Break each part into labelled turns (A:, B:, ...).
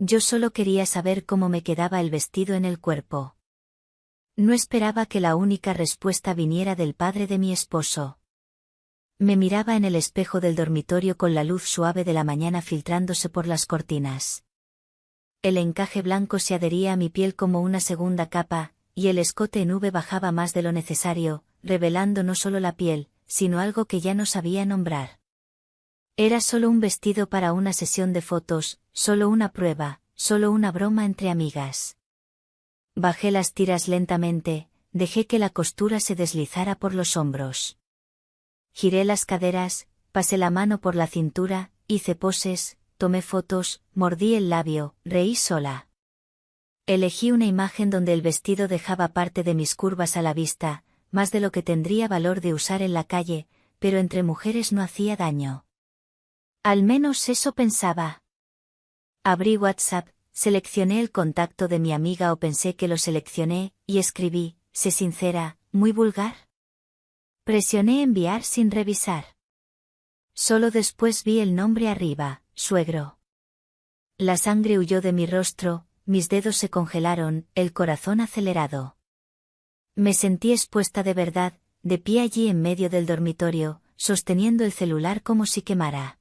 A: Yo solo quería saber cómo me quedaba el vestido en el cuerpo. No esperaba que la única respuesta viniera del padre de mi esposo. Me miraba en el espejo del dormitorio con la luz suave de la mañana filtrándose por las cortinas. El encaje blanco se adhería a mi piel como una segunda capa, y el escote en V bajaba más de lo necesario, revelando no solo la piel, sino algo que ya no sabía nombrar. Era solo un vestido para una sesión de fotos, solo una prueba, solo una broma entre amigas. Bajé las tiras lentamente, dejé que la costura se deslizara por los hombros. Giré las caderas, pasé la mano por la cintura, hice poses, tomé fotos, mordí el labio, reí sola. Elegí una imagen donde el vestido dejaba parte de mis curvas a la vista, más de lo que tendría valor de usar en la calle, pero entre mujeres no hacía daño. Al menos eso pensaba. Abrí WhatsApp, seleccioné el contacto de mi amiga o pensé que lo seleccioné, y escribí, sé sincera, muy vulgar. Presioné enviar sin revisar. Solo después vi el nombre arriba, suegro. La sangre huyó de mi rostro, mis dedos se congelaron, el corazón acelerado. Me sentí expuesta de verdad, de pie allí en medio del dormitorio, sosteniendo el celular como si quemara.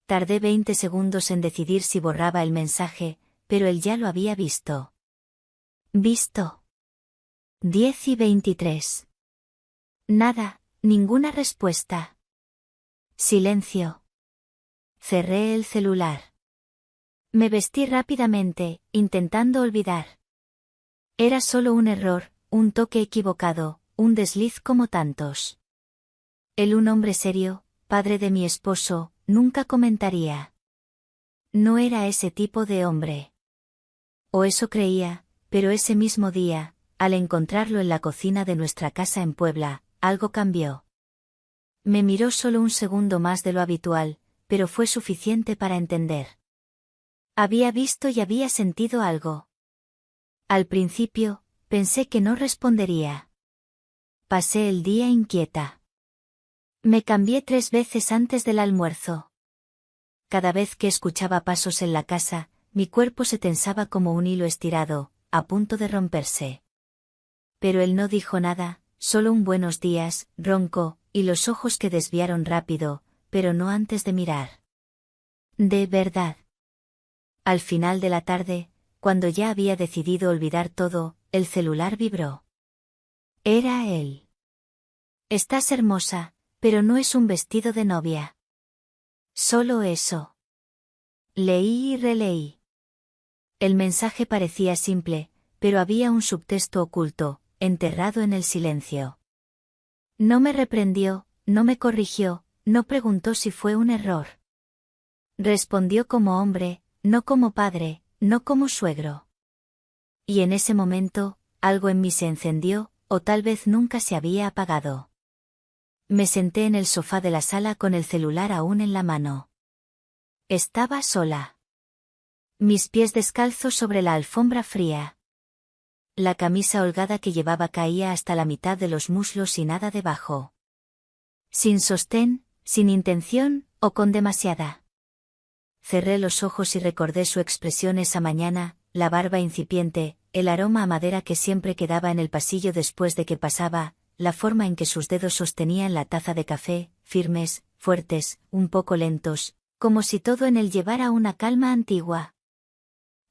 A: Tardé 20 segundos en decidir si borraba el mensaje, pero él ya lo había visto. Visto. 10:23. Nada, ninguna respuesta. Silencio. Cerré el celular. Me vestí rápidamente, intentando olvidar. Era solo un error, un toque equivocado, un desliz como tantos. Un hombre serio, padre de mi esposo, nunca comentaría. No era ese tipo de hombre. O eso creía, pero ese mismo día, al encontrarlo en la cocina de nuestra casa en Puebla, algo cambió. Me miró solo un segundo más de lo habitual, pero fue suficiente para entender. Había visto y había sentido algo. Al principio, pensé que no respondería. Pasé el día inquieta. Me cambié 3 veces antes del almuerzo. Cada vez que escuchaba pasos en la casa, mi cuerpo se tensaba como un hilo estirado, a punto de romperse. Pero él no dijo nada, solo un buenos días, ronco, y los ojos que desviaron rápido, pero no antes de mirar. De verdad. Al final de la tarde, cuando ya había decidido olvidar todo, el celular vibró. Era él. Estás hermosa, pero no es un vestido de novia. Solo eso. Leí y releí. El mensaje parecía simple, pero había un subtexto oculto, enterrado en el silencio. No me reprendió, no me corrigió, no preguntó si fue un error. Respondió como hombre, no como padre, no como suegro. Y en ese momento, algo en mí se encendió, o tal vez nunca se había apagado. Me senté en el sofá de la sala con el celular aún en la mano. Estaba sola. Mis pies descalzos sobre la alfombra fría. La camisa holgada que llevaba caía hasta la mitad de los muslos y nada debajo. Sin sostén, sin intención, o con demasiada. Cerré los ojos y recordé su expresión esa mañana, la barba incipiente, el aroma a madera que siempre quedaba en el pasillo después de que pasaba, la forma en que sus dedos sostenían la taza de café, firmes, fuertes, un poco lentos, como si todo en él llevara una calma antigua.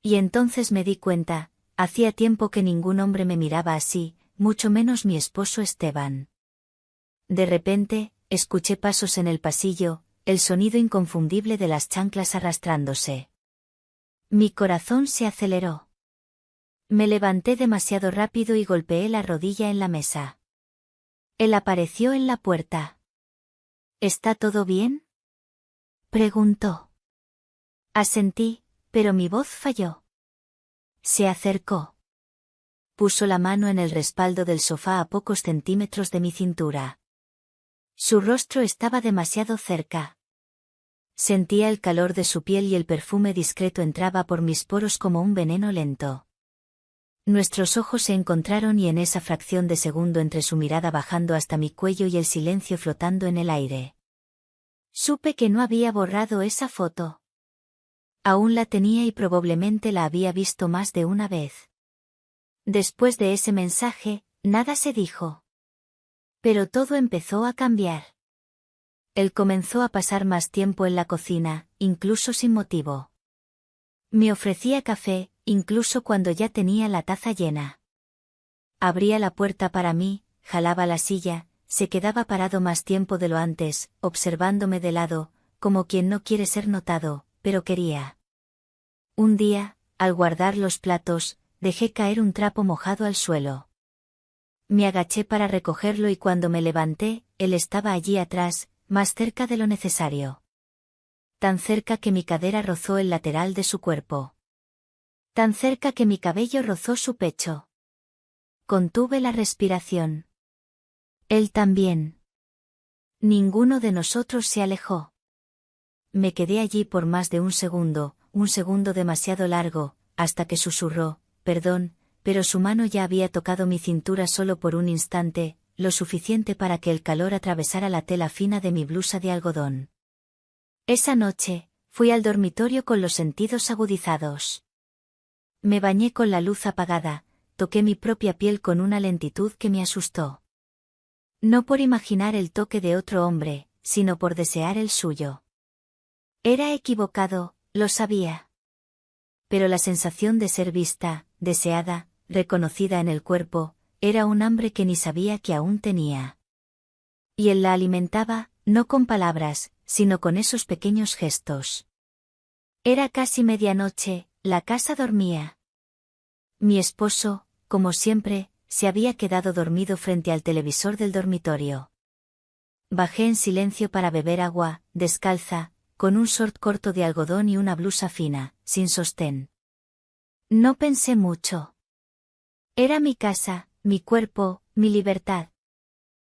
A: Y entonces me di cuenta, hacía tiempo que ningún hombre me miraba así, mucho menos mi esposo Esteban. De repente, escuché pasos en el pasillo, el sonido inconfundible de las chanclas arrastrándose. Mi corazón se aceleró. Me levanté demasiado rápido y golpeé la rodilla en la mesa. Él apareció en la puerta. ¿Está todo bien?, preguntó. Asentí, pero mi voz falló. Se acercó. Puso la mano en el respaldo del sofá a pocos centímetros de mi cintura. Su rostro estaba demasiado cerca. Sentía el calor de su piel y el perfume discreto entraba por mis poros como un veneno lento. Nuestros ojos se encontraron y en esa fracción de segundo entre su mirada bajando hasta mi cuello y el silencio flotando en el aire. Supe que no había borrado esa foto. Aún la tenía y probablemente la había visto más de una vez. Después de ese mensaje, nada se dijo. Pero todo empezó a cambiar. Él comenzó a pasar más tiempo en la cocina, incluso sin motivo. Me ofrecía café, incluso cuando ya tenía la taza llena. Abría la puerta para mí, jalaba la silla, se quedaba parado más tiempo de lo antes, observándome de lado, como quien no quiere ser notado, pero quería. Un día, al guardar los platos, dejé caer un trapo mojado al suelo. Me agaché para recogerlo y cuando me levanté, él estaba allí atrás, más cerca de lo necesario. Tan cerca que mi cadera rozó el lateral de su cuerpo. Tan cerca que mi cabello rozó su pecho. Contuve la respiración. Él también. Ninguno de nosotros se alejó. Me quedé allí por más de un segundo demasiado largo, hasta que susurró, perdón, pero su mano ya había tocado mi cintura solo por un instante, lo suficiente para que el calor atravesara la tela fina de mi blusa de algodón. Esa noche, fui al dormitorio con los sentidos agudizados. Me bañé con la luz apagada, toqué mi propia piel con una lentitud que me asustó. No por imaginar el toque de otro hombre, sino por desear el suyo. Era equivocado, lo sabía. Pero la sensación de ser vista, deseada, reconocida en el cuerpo, era un hambre que ni sabía que aún tenía. Y él la alimentaba, no con palabras, sino con esos pequeños gestos. Era casi medianoche, la casa dormía. Mi esposo, como siempre, se había quedado dormido frente al televisor del dormitorio. Bajé en silencio para beber agua, descalza, con un short corto de algodón y una blusa fina, sin sostén. No pensé mucho. Era mi casa, mi cuerpo, mi libertad.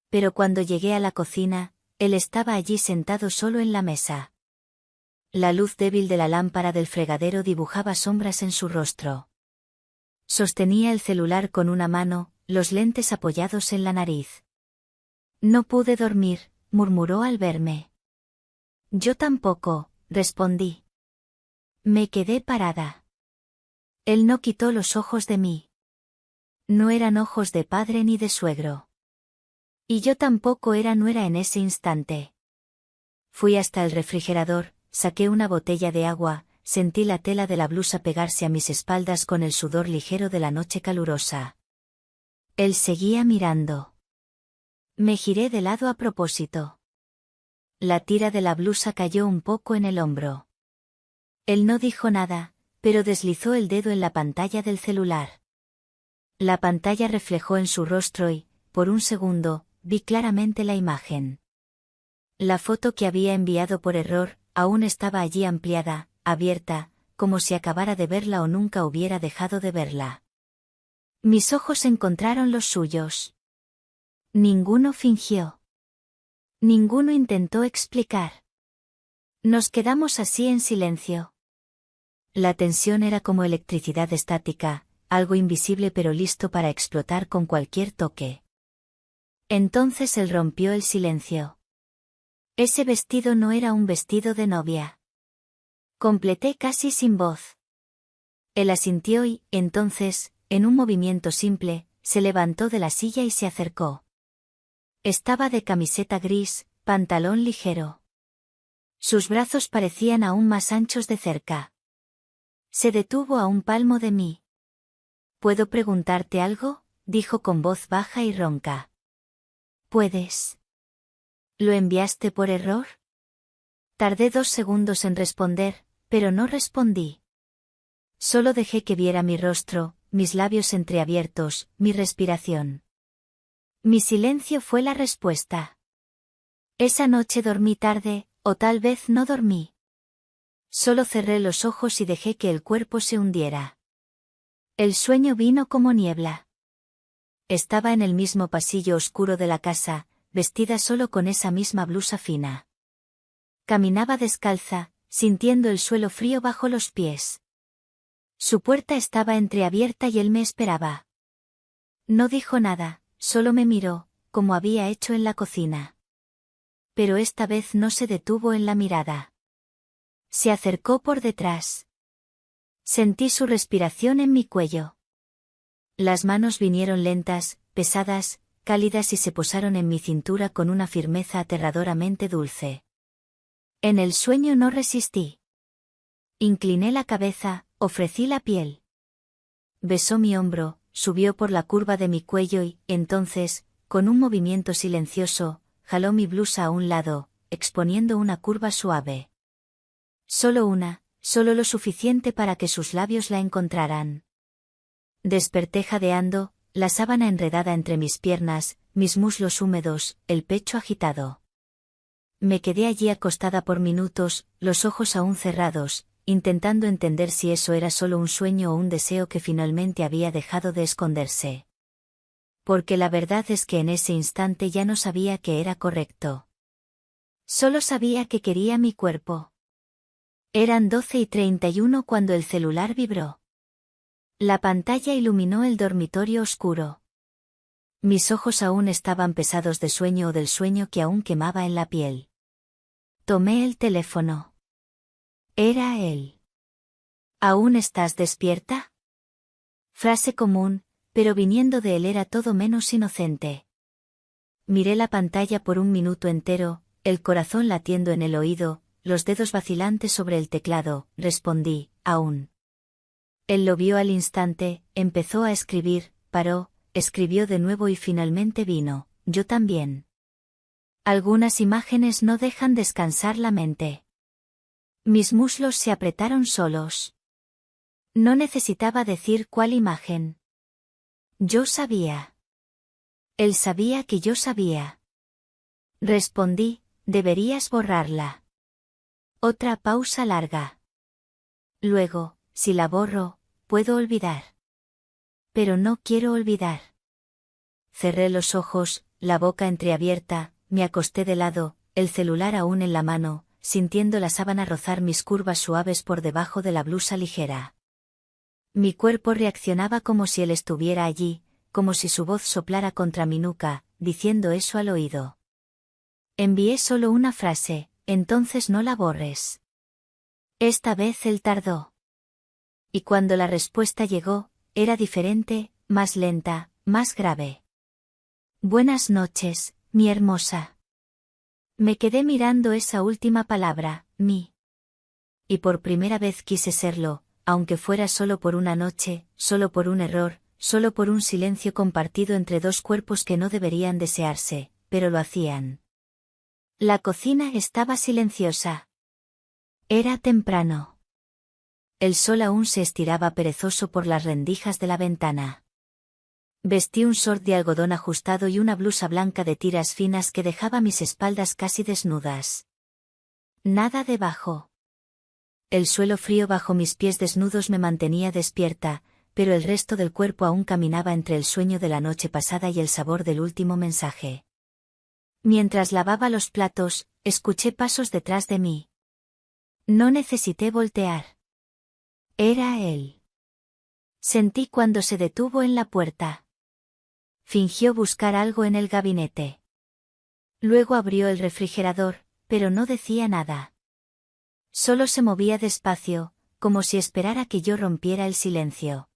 A: Pero cuando llegué a la cocina, él estaba allí sentado solo en la mesa. La luz débil de la lámpara del fregadero dibujaba sombras en su rostro. Sostenía el celular con una mano, los lentes apoyados en la nariz. No pude dormir, murmuró al verme. Yo tampoco, respondí. Me quedé parada. Él no quitó los ojos de mí. No eran ojos de padre ni de suegro. Y yo tampoco era nuera en ese instante. Fui hasta el refrigerador, saqué una botella de agua, sentí la tela de la blusa pegarse a mis espaldas con el sudor ligero de la noche calurosa. Él seguía mirando. Me giré de lado a propósito. La tira de la blusa cayó un poco en el hombro. Él no dijo nada, pero deslizó el dedo en la pantalla del celular. La pantalla reflejó en su rostro y, por un segundo, vi claramente la imagen. La foto que había enviado por error, aún estaba allí ampliada, abierta, como si acabara de verla o nunca hubiera dejado de verla. Mis ojos encontraron los suyos. Ninguno fingió. Ninguno intentó explicar. Nos quedamos así en silencio. La tensión era como electricidad estática, algo invisible pero listo para explotar con cualquier toque. Entonces él rompió el silencio. Ese vestido no era un vestido de novia. Completé casi sin voz. Él asintió y, entonces, en un movimiento simple, se levantó de la silla y se acercó. Estaba de camiseta gris, pantalón ligero. Sus brazos parecían aún más anchos de cerca. Se detuvo a un palmo de mí. ¿Puedo preguntarte algo?, dijo con voz baja y ronca. ¿Puedes? ¿Lo enviaste por error? Tardé 2 segundos en responder, pero no respondí. Solo dejé que viera mi rostro, mis labios entreabiertos, mi respiración. Mi silencio fue la respuesta. Esa noche dormí tarde, o tal vez no dormí. Solo cerré los ojos y dejé que el cuerpo se hundiera. El sueño vino como niebla. Estaba en el mismo pasillo oscuro de la casa, vestida solo con esa misma blusa fina. Caminaba descalza, sintiendo el suelo frío bajo los pies. Su puerta estaba entreabierta y él me esperaba. No dijo nada, solo me miró, como había hecho en la cocina. Pero esta vez no se detuvo en la mirada. Se acercó por detrás. Sentí su respiración en mi cuello. Las manos vinieron lentas, pesadas, cálidas y se posaron en mi cintura con una firmeza aterradoramente dulce. En el sueño no resistí. Incliné la cabeza, ofrecí la piel. Besó mi hombro, subió por la curva de mi cuello y, entonces, con un movimiento silencioso, jaló mi blusa a un lado, exponiendo una curva suave. Solo una, solo lo suficiente para que sus labios la encontraran. Desperté jadeando, la sábana enredada entre mis piernas, mis muslos húmedos, el pecho agitado. Me quedé allí acostada por minutos, los ojos aún cerrados, intentando entender si eso era solo un sueño o un deseo que finalmente había dejado de esconderse. Porque la verdad es que en ese instante ya no sabía que era correcto. Solo sabía que quería mi cuerpo. Eran 12:31 cuando el celular vibró. La pantalla iluminó el dormitorio oscuro. Mis ojos aún estaban pesados de sueño o del sueño que aún quemaba en la piel. Tomé el teléfono. Era él. ¿Aún estás despierta? Frase común, pero viniendo de él era todo menos inocente. Miré la pantalla por un minuto entero, el corazón latiendo en el oído, los dedos vacilantes sobre el teclado, respondí, aún. Él lo vio al instante, empezó a escribir, paró, escribió de nuevo y finalmente vino, yo también. Algunas imágenes no dejan descansar la mente. Mis muslos se apretaron solos. No necesitaba decir cuál imagen. Yo sabía. Él sabía que yo sabía. Respondí, deberías borrarla. Otra pausa larga. Luego, si la borro, puedo olvidar. Pero no quiero olvidar. Cerré los ojos, la boca entreabierta, me acosté de lado, el celular aún en la mano, sintiendo la sábana rozar mis curvas suaves por debajo de la blusa ligera. Mi cuerpo reaccionaba como si él estuviera allí, como si su voz soplara contra mi nuca, diciendo eso al oído. Envié solo una frase, entonces no la borres. Esta vez él tardó. Y cuando la respuesta llegó, era diferente, más lenta, más grave. Buenas noches, mi hermosa. Me quedé mirando esa última palabra, mi. Y por primera vez quise serlo, aunque fuera solo por una noche, solo por un error, solo por un silencio compartido entre dos cuerpos que no deberían desearse, pero lo hacían. La cocina estaba silenciosa. Era temprano. El sol aún se estiraba perezoso por las rendijas de la ventana. Vestí un short de algodón ajustado y una blusa blanca de tiras finas que dejaba mis espaldas casi desnudas. Nada debajo. El suelo frío bajo mis pies desnudos me mantenía despierta, pero el resto del cuerpo aún caminaba entre el sueño de la noche pasada y el sabor del último mensaje. Mientras lavaba los platos, escuché pasos detrás de mí. No necesité voltear. Era él. Sentí cuando se detuvo en la puerta. Fingió buscar algo en el gabinete. Luego abrió el refrigerador, pero no decía nada. Solo se movía despacio, como si esperara que yo rompiera el silencio.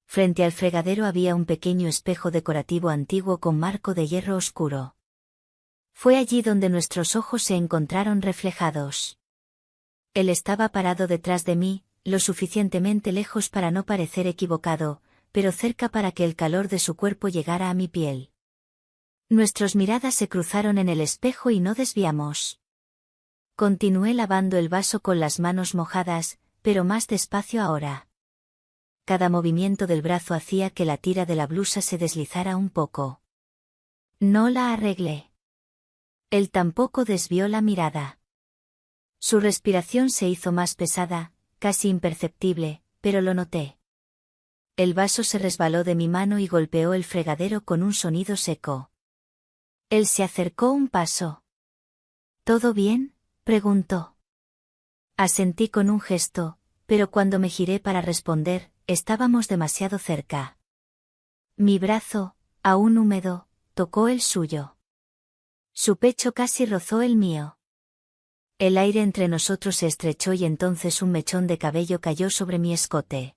A: Frente al fregadero había un pequeño espejo decorativo antiguo con marco de hierro oscuro. Fue allí donde nuestros ojos se encontraron reflejados. Él estaba parado detrás de mí, lo suficientemente lejos para no parecer equivocado, pero cerca para que el calor de su cuerpo llegara a mi piel. Nuestras miradas se cruzaron en el espejo y no desviamos. Continué lavando el vaso con las manos mojadas, pero más despacio ahora. Cada movimiento del brazo hacía que la tira de la blusa se deslizara un poco. No la arreglé. Él tampoco desvió la mirada. Su respiración se hizo más pesada, casi imperceptible, pero lo noté. El vaso se resbaló de mi mano y golpeó el fregadero con un sonido seco. Él se acercó un paso. ¿Todo bien?, preguntó. Asentí con un gesto, pero cuando me giré para responder, estábamos demasiado cerca. Mi brazo, aún húmedo, tocó el suyo. Su pecho casi rozó el mío. El aire entre nosotros se estrechó y entonces un mechón de cabello cayó sobre mi escote.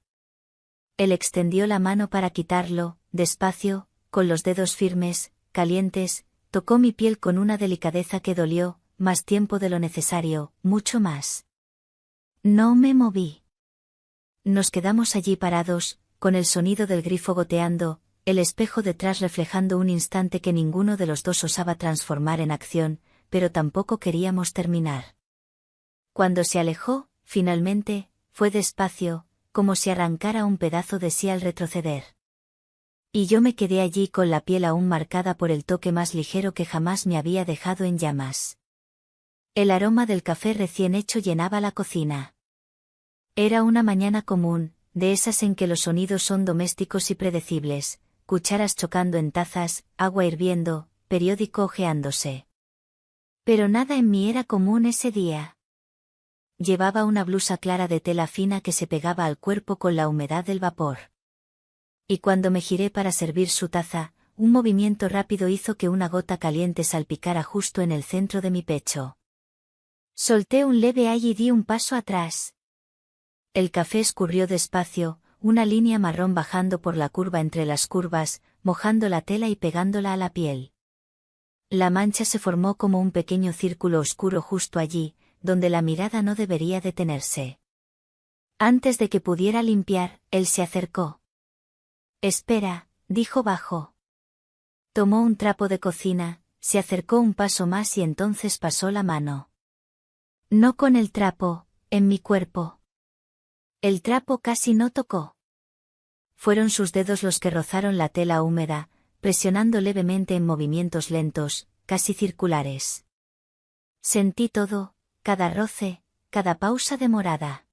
A: Él extendió la mano para quitarlo, despacio, con los dedos firmes, calientes, tocó mi piel con una delicadeza que dolió, más tiempo de lo necesario, mucho más. No me moví. Nos quedamos allí parados, con el sonido del grifo goteando, el espejo detrás reflejando un instante que ninguno de los dos osaba transformar en acción, pero tampoco queríamos terminar. Cuando se alejó, finalmente, fue despacio, como si arrancara un pedazo de sí al retroceder. Y yo me quedé allí con la piel aún marcada por el toque más ligero que jamás me había dejado en llamas. El aroma del café recién hecho llenaba la cocina. Era una mañana común, de esas en que los sonidos son domésticos y predecibles, cucharas chocando en tazas, agua hirviendo, periódico hojeándose. Pero nada en mí era común ese día. Llevaba una blusa clara de tela fina que se pegaba al cuerpo con la humedad del vapor. Y cuando me giré para servir su taza, un movimiento rápido hizo que una gota caliente salpicara justo en el centro de mi pecho. Solté un leve ay y di un paso atrás. El café escurrió despacio, una línea marrón bajando por la curva entre las curvas, mojando la tela y pegándola a la piel. La mancha se formó como un pequeño círculo oscuro justo allí, donde la mirada no debería detenerse. Antes de que pudiera limpiar, él se acercó. Espera, dijo bajo. Tomó un trapo de cocina, se acercó un paso más y entonces pasó la mano. No con el trapo, en mi cuerpo. El trapo casi no tocó. Fueron sus dedos los que rozaron la tela húmeda, presionando levemente en movimientos lentos, casi circulares. Sentí todo, cada roce, cada pausa demorada.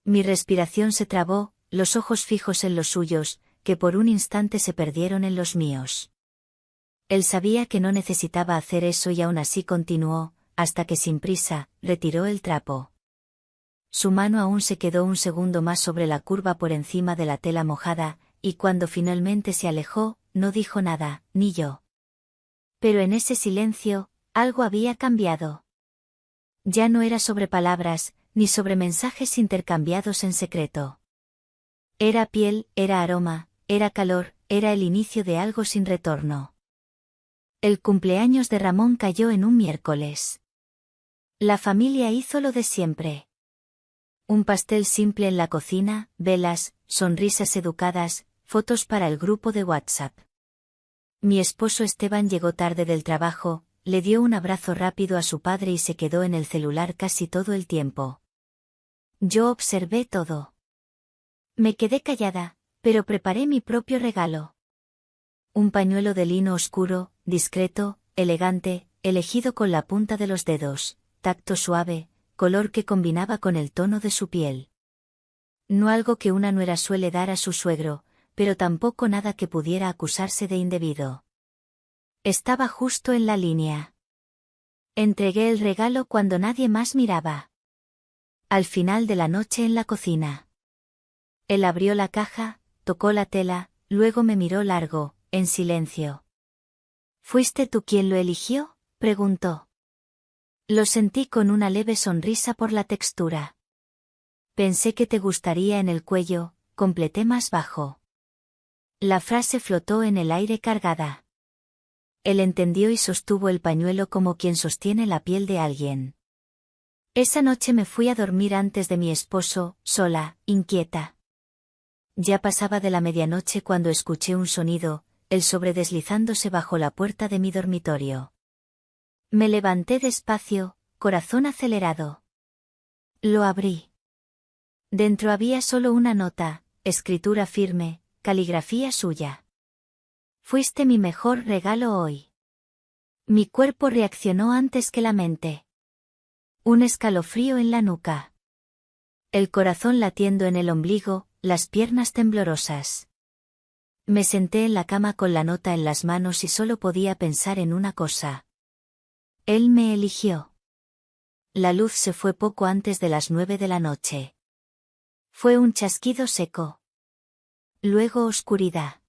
A: Mi respiración se trabó, los ojos fijos en los suyos, que por un instante se perdieron en los míos. Él sabía que no necesitaba hacer eso y aún así continuó, hasta que sin prisa, retiró el trapo. Su mano aún se quedó un segundo más sobre la curva por encima de la tela mojada, y cuando finalmente se alejó, no dijo nada, ni yo. Pero en ese silencio, algo había cambiado. Ya no era sobre palabras, ni sobre mensajes intercambiados en secreto. Era piel, era aroma, era calor, era el inicio de algo sin retorno. El cumpleaños de Ramón cayó en un miércoles. La familia hizo lo de siempre. Un pastel simple en la cocina, velas, sonrisas educadas, fotos para el grupo de WhatsApp. Mi esposo Esteban llegó tarde del trabajo, le dio un abrazo rápido a su padre y se quedó en el celular casi todo el tiempo. Yo observé todo. Me quedé callada, pero preparé mi propio regalo. Un pañuelo de lino oscuro, discreto, elegante, elegido con la punta de los dedos, tacto suave, color que combinaba con el tono de su piel. No algo que una nuera suele dar a su suegro, pero tampoco nada que pudiera acusarse de indebido. Estaba justo en la línea. Entregué el regalo cuando nadie más miraba. Al final de la noche en la cocina. Él abrió la caja, tocó la tela, luego me miró largo, en silencio. ¿Fuiste tú quien lo eligió?, preguntó. Lo sentí con una leve sonrisa por la textura. Pensé que te gustaría en el cuello, completé más bajo. La frase flotó en el aire cargada. Él entendió y sostuvo el pañuelo como quien sostiene la piel de alguien. Esa noche me fui a dormir antes de mi esposo, sola, inquieta. Ya pasaba de la medianoche cuando escuché un sonido, el sobre deslizándose bajo la puerta de mi dormitorio. Me levanté despacio, corazón acelerado. Lo abrí. Dentro había solo una nota, escritura firme, caligrafía suya. Fuiste mi mejor regalo hoy. Mi cuerpo reaccionó antes que la mente. Un escalofrío en la nuca. El corazón latiendo en el ombligo, las piernas temblorosas. Me senté en la cama con la nota en las manos y solo podía pensar en una cosa. Él me eligió. La luz se fue poco antes de las 9 de la noche. Fue un chasquido seco. Luego oscuridad.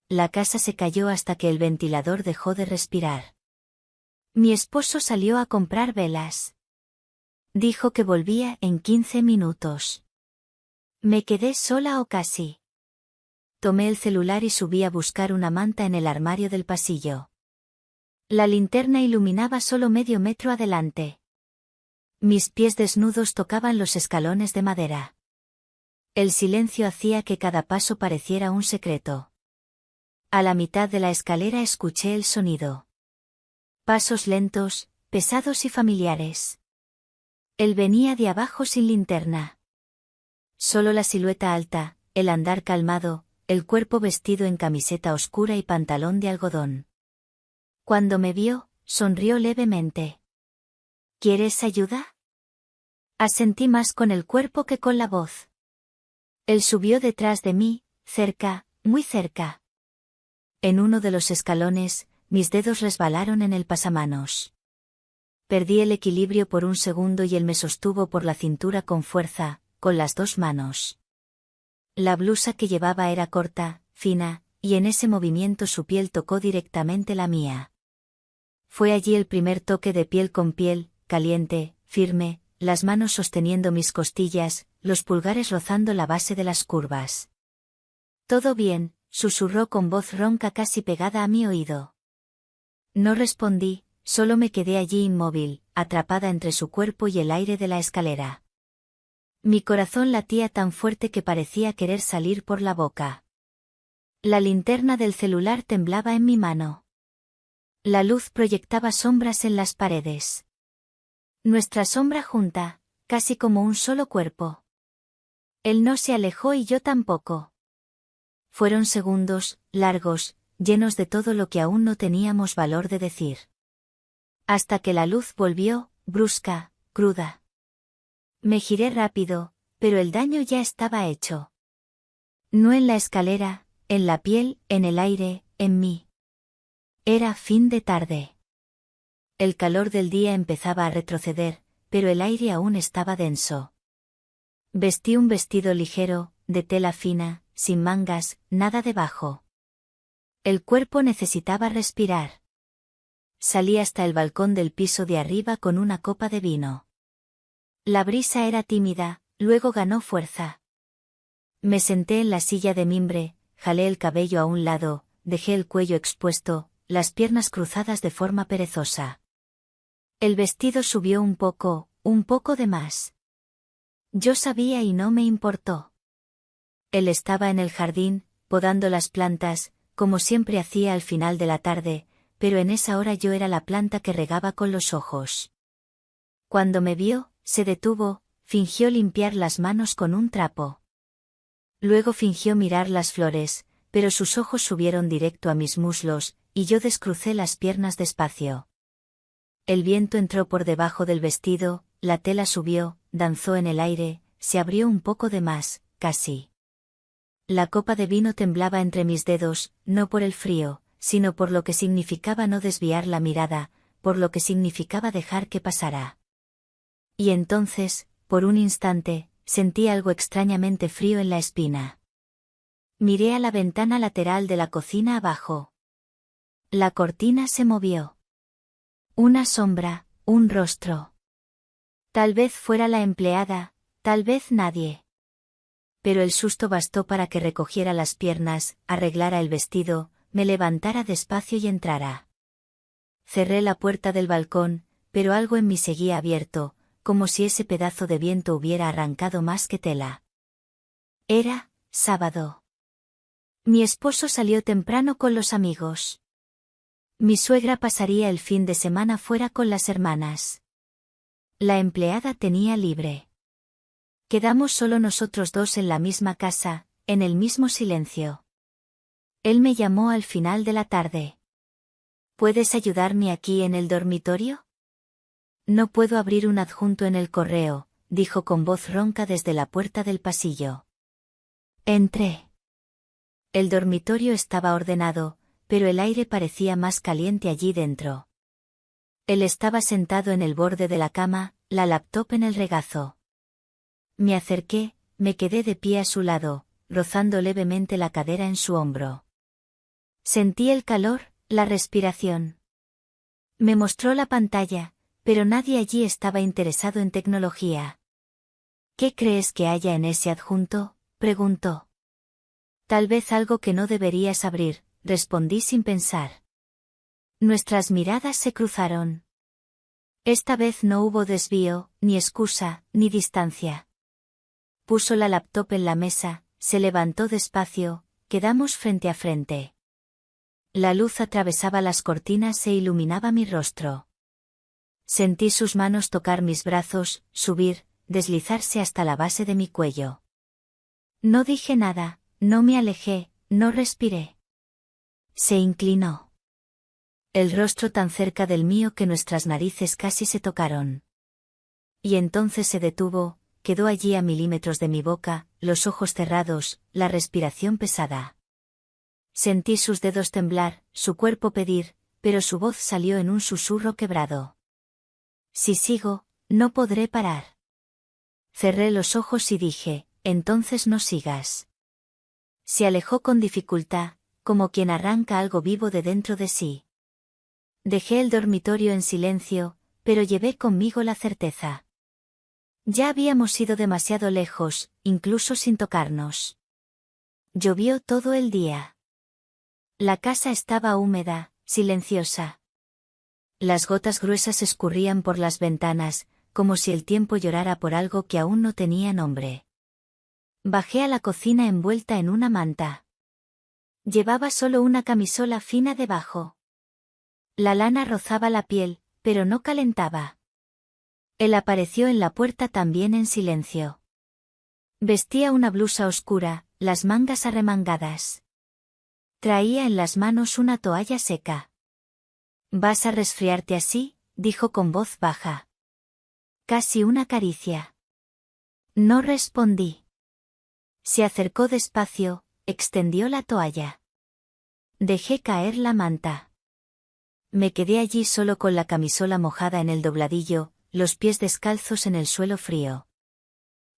A: La casa se cayó hasta que el ventilador dejó de respirar. Mi esposo salió a comprar velas. Dijo que volvía en 15 minutos. Me quedé sola o casi. Tomé el celular y subí a buscar una manta en el armario del pasillo. La linterna iluminaba solo medio metro adelante. Mis pies desnudos tocaban los escalones de madera. El silencio hacía que cada paso pareciera un secreto. A la mitad de la escalera escuché el sonido. Pasos lentos, pesados y familiares. Él venía de abajo sin linterna. Solo la silueta alta, el andar calmado, el cuerpo vestido en camiseta oscura y pantalón de algodón. Cuando me vio, sonrió levemente. ¿Quieres ayuda? Asentí más con el cuerpo que con la voz. Él subió detrás de mí, cerca, muy cerca. En uno de los escalones, mis dedos resbalaron en el pasamanos. Perdí el equilibrio por un segundo y él me sostuvo por la cintura con fuerza, con las dos manos. La blusa que llevaba era corta, fina, y en ese movimiento su piel tocó directamente la mía. Fue allí el primer toque de piel con piel, caliente, firme, las manos sosteniendo mis costillas, los pulgares rozando la base de las curvas. «Todo bien», susurró con voz ronca casi pegada a mi oído. No respondí, solo me quedé allí inmóvil, atrapada entre su cuerpo y el aire de la escalera. Mi corazón latía tan fuerte que parecía querer salir por la boca. La linterna del celular temblaba en mi mano. La luz proyectaba sombras en las paredes. Nuestra sombra junta, casi como un solo cuerpo. Él no se alejó y yo tampoco. Fueron segundos, largos, llenos de todo lo que aún no teníamos valor de decir. Hasta que la luz volvió, brusca, cruda. Me giré rápido, pero el daño ya estaba hecho. No en la escalera, en la piel, en el aire, en mí. Era fin de tarde. El calor del día empezaba a retroceder, pero el aire aún estaba denso. Vestí un vestido ligero, de tela fina, sin mangas, nada debajo. El cuerpo necesitaba respirar. Salí hasta el balcón del piso de arriba con una copa de vino. La brisa era tímida, luego ganó fuerza. Me senté en la silla de mimbre, jalé el cabello a un lado, dejé el cuello expuesto, las piernas cruzadas de forma perezosa. El vestido subió un poco de más. Yo sabía y no me importó. Él estaba en el jardín, podando las plantas, como siempre hacía al final de la tarde, pero en esa hora yo era la planta que regaba con los ojos. Cuando me vio, se detuvo, fingió limpiar las manos con un trapo. Luego fingió mirar las flores, pero sus ojos subieron directo a mis muslos, y yo descrucé las piernas despacio. El viento entró por debajo del vestido, la tela subió, danzó en el aire, se abrió un poco de más, casi. La copa de vino temblaba entre mis dedos, no por el frío, sino por lo que significaba no desviar la mirada, por lo que significaba dejar que pasara. Y entonces, por un instante, sentí algo extrañamente frío en la espina. Miré a la ventana lateral de la cocina abajo. La cortina se movió. Una sombra, un rostro. Tal vez fuera la empleada, tal vez nadie. Pero el susto bastó para que recogiera las piernas, arreglara el vestido, me levantara despacio y entrara. Cerré la puerta del balcón, pero algo en mí seguía abierto, como si ese pedazo de viento hubiera arrancado más que tela. Era sábado. Mi esposo salió temprano con los amigos. Mi suegra pasaría el fin de semana fuera con las hermanas. La empleada tenía libre. Quedamos solo nosotros dos en la misma casa, en el mismo silencio. Él me llamó al final de la tarde. ¿Puedes ayudarme aquí en el dormitorio? No puedo abrir un adjunto en el correo, dijo con voz ronca desde la puerta del pasillo. Entré. El dormitorio estaba ordenado, pero el aire parecía más caliente allí dentro. Él estaba sentado en el borde de la cama, la laptop en el regazo. Me acerqué, me quedé de pie a su lado, rozando levemente la cadera en su hombro. Sentí el calor, la respiración. Me mostró la pantalla, pero nadie allí estaba interesado en tecnología. ¿Qué crees que haya en ese adjunto?, preguntó. Tal vez algo que no deberías abrir, respondí sin pensar. Nuestras miradas se cruzaron. Esta vez no hubo desvío, ni excusa, ni distancia. Puso la laptop en la mesa, se levantó despacio, quedamos frente a frente. La luz atravesaba las cortinas e iluminaba mi rostro. Sentí sus manos tocar mis brazos, subir, deslizarse hasta la base de mi cuello. No dije nada, no me alejé, no respiré. Se inclinó. El rostro tan cerca del mío que nuestras narices casi se tocaron. Y entonces se detuvo, quedó allí a milímetros de mi boca, los ojos cerrados, la respiración pesada. Sentí sus dedos temblar, su cuerpo pedir, pero su voz salió en un susurro quebrado. Si sigo, no podré parar. Cerré los ojos y dije, entonces no sigas. Se alejó con dificultad, como quien arranca algo vivo de dentro de sí. Dejé el dormitorio en silencio, pero llevé conmigo la certeza. Ya habíamos ido demasiado lejos, incluso sin tocarnos. Llovió todo el día. La casa estaba húmeda, silenciosa. Las gotas gruesas escurrían por las ventanas, como si el tiempo llorara por algo que aún no tenía nombre. Bajé a la cocina envuelta en una manta. Llevaba solo una camisola fina debajo. La lana rozaba la piel, pero no calentaba. Él apareció en la puerta también en silencio. Vestía una blusa oscura, las mangas arremangadas. Traía en las manos una toalla seca. «¿Vas a resfriarte así?», dijo con voz baja. Casi una caricia. No respondí. Se acercó despacio, extendió la toalla. Dejé caer la manta. Me quedé allí solo con la camisola mojada en el dobladillo, los pies descalzos en el suelo frío.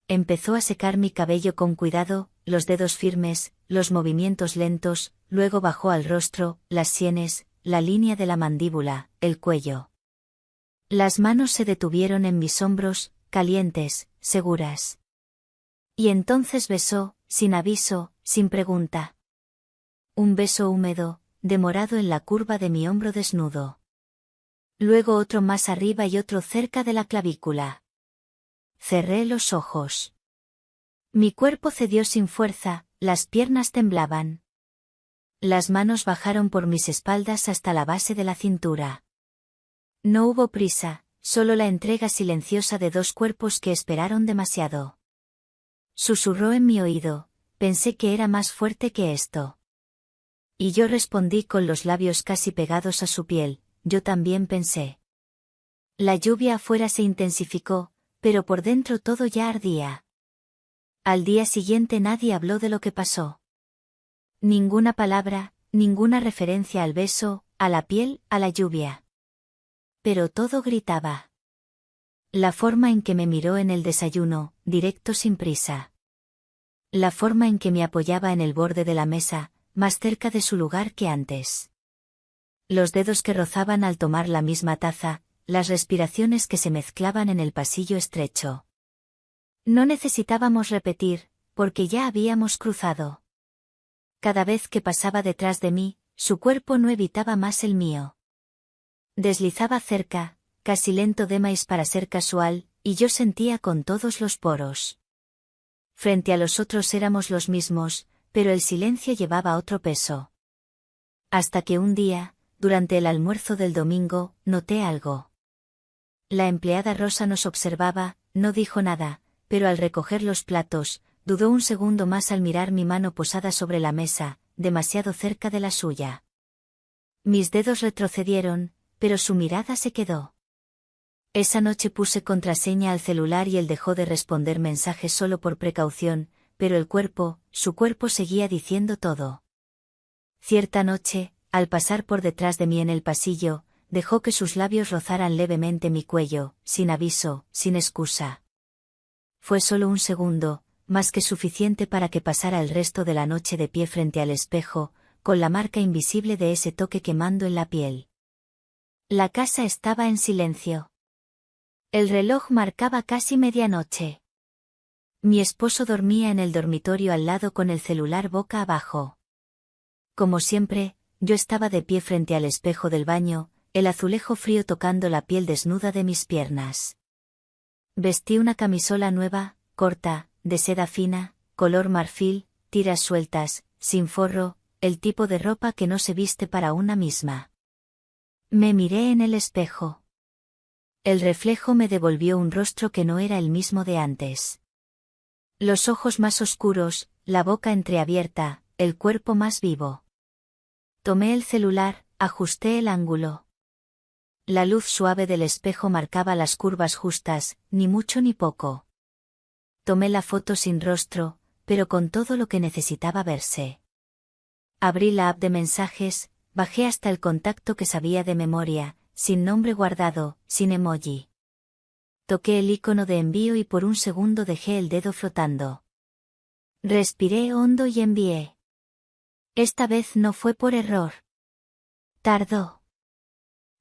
A: Empezó a secar mi cabello con cuidado, los dedos firmes, los movimientos lentos, luego bajó al rostro, las sienes, la línea de la mandíbula, el cuello. Las manos se detuvieron en mis hombros, calientes, seguras. Y entonces besó, sin aviso, sin pregunta. Un beso húmedo, demorado en la curva de mi hombro desnudo. Luego otro más arriba y otro cerca de la clavícula. Cerré los ojos. Mi cuerpo cedió sin fuerza, las piernas temblaban. Las manos bajaron por mis espaldas hasta la base de la cintura. No hubo prisa, solo la entrega silenciosa de dos cuerpos que esperaron demasiado. Susurró en mi oído, pensé que era más fuerte que esto. Y yo respondí con los labios casi pegados a su piel, yo también pensé. La lluvia afuera se intensificó, pero por dentro todo ya ardía. Al día siguiente nadie habló de lo que pasó. Ninguna palabra, ninguna referencia al beso, a la piel, a la lluvia. Pero todo gritaba. La forma en que me miró en el desayuno, directo sin prisa. La forma en que me apoyaba en el borde de la mesa, más cerca de su lugar que antes. Los dedos que rozaban al tomar la misma taza, las respiraciones que se mezclaban en el pasillo estrecho. No necesitábamos repetir, porque ya habíamos cruzado. Cada vez que pasaba detrás de mí, su cuerpo no evitaba más el mío. Deslizaba cerca, casi lento demais para ser casual, y yo sentía con todos los poros. Frente a los otros éramos los mismos, pero el silencio llevaba otro peso. Hasta que un día, durante el almuerzo del domingo, noté algo. La empleada Rosa nos observaba, no dijo nada, pero al recoger los platos, dudó un segundo más al mirar mi mano posada sobre la mesa, demasiado cerca de la suya. Mis dedos retrocedieron, pero su mirada se quedó. Esa noche puse contraseña al celular y él dejó de responder mensajes solo por precaución, pero su cuerpo seguía diciendo todo. Cierta noche, al pasar por detrás de mí en el pasillo, dejó que sus labios rozaran levemente mi cuello, sin aviso, sin excusa. Fue solo un segundo, más que suficiente para que pasara el resto de la noche de pie frente al espejo, con la marca invisible de ese toque quemando en la piel. La casa estaba en silencio. El reloj marcaba casi medianoche. Mi esposo dormía en el dormitorio al lado con el celular boca abajo. Como siempre, yo estaba de pie frente al espejo del baño, el azulejo frío tocando la piel desnuda de mis piernas. Vestí una camisola nueva, corta, de seda fina, color marfil, tiras sueltas, sin forro, el tipo de ropa que no se viste para una misma. Me miré en el espejo. El reflejo me devolvió un rostro que no era el mismo de antes. Los ojos más oscuros, la boca entreabierta, el cuerpo más vivo. Tomé el celular, ajusté el ángulo. La luz suave del espejo marcaba las curvas justas, ni mucho ni poco. Tomé la foto sin rostro, pero con todo lo que necesitaba verse. Abrí la app de mensajes, bajé hasta el contacto que sabía de memoria, sin nombre guardado, sin emoji. Toqué el icono de envío y por un segundo dejé el dedo flotando. Respiré hondo y envié. Esta vez no fue por error. Tardó.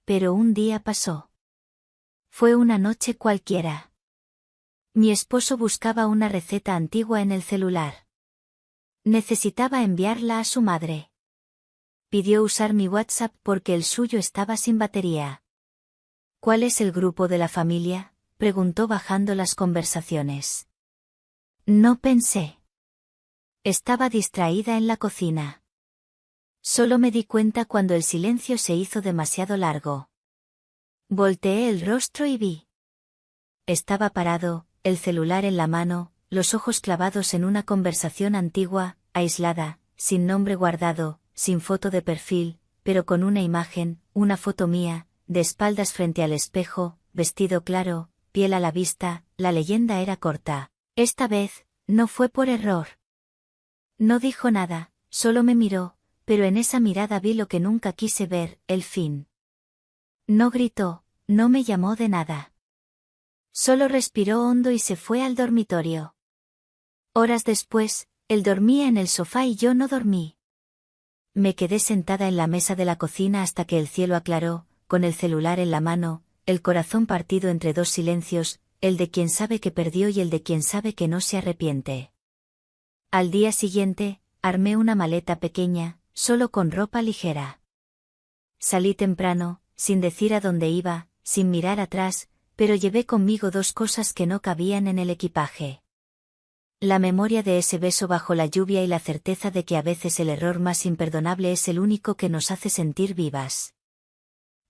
A: Pero un día pasó. Fue una noche cualquiera. Mi esposo buscaba una receta antigua en el celular. Necesitaba enviarla a su madre. Pidió usar mi WhatsApp porque el suyo estaba sin batería. ¿Cuál es el grupo de la familia?, preguntó bajando las conversaciones. No pensé. Estaba distraída en la cocina. Solo me di cuenta cuando el silencio se hizo demasiado largo. Volteé el rostro y vi. Estaba parado, el celular en la mano, los ojos clavados en una conversación antigua, aislada, sin nombre guardado, sin foto de perfil, pero con una imagen, una foto mía, de espaldas frente al espejo, vestido claro, piel a la vista, la leyenda era corta. Esta vez, no fue por error. No dijo nada, solo me miró, pero en esa mirada vi lo que nunca quise ver, el fin. No gritó, no me llamó de nada. Solo respiró hondo y se fue al dormitorio. Horas después, él dormía en el sofá y yo no dormí. Me quedé sentada en la mesa de la cocina hasta que el cielo aclaró, con el celular en la mano, el corazón partido entre dos silencios, el de quien sabe que perdió y el de quien sabe que no se arrepiente. Al día siguiente, armé una maleta pequeña, solo con ropa ligera. Salí temprano, sin decir a dónde iba, sin mirar atrás, pero llevé conmigo dos cosas que no cabían en el equipaje. La memoria de ese beso bajo la lluvia y la certeza de que a veces el error más imperdonable es el único que nos hace sentir vivas.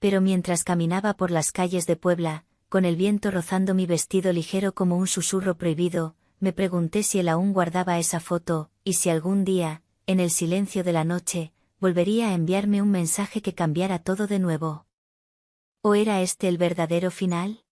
A: Pero mientras caminaba por las calles de Puebla, con el viento rozando mi vestido ligero como un susurro prohibido, me pregunté si él aún guardaba esa foto, y si algún día, en el silencio de la noche, volvería a enviarme un mensaje que cambiara todo de nuevo. ¿O era este el verdadero final?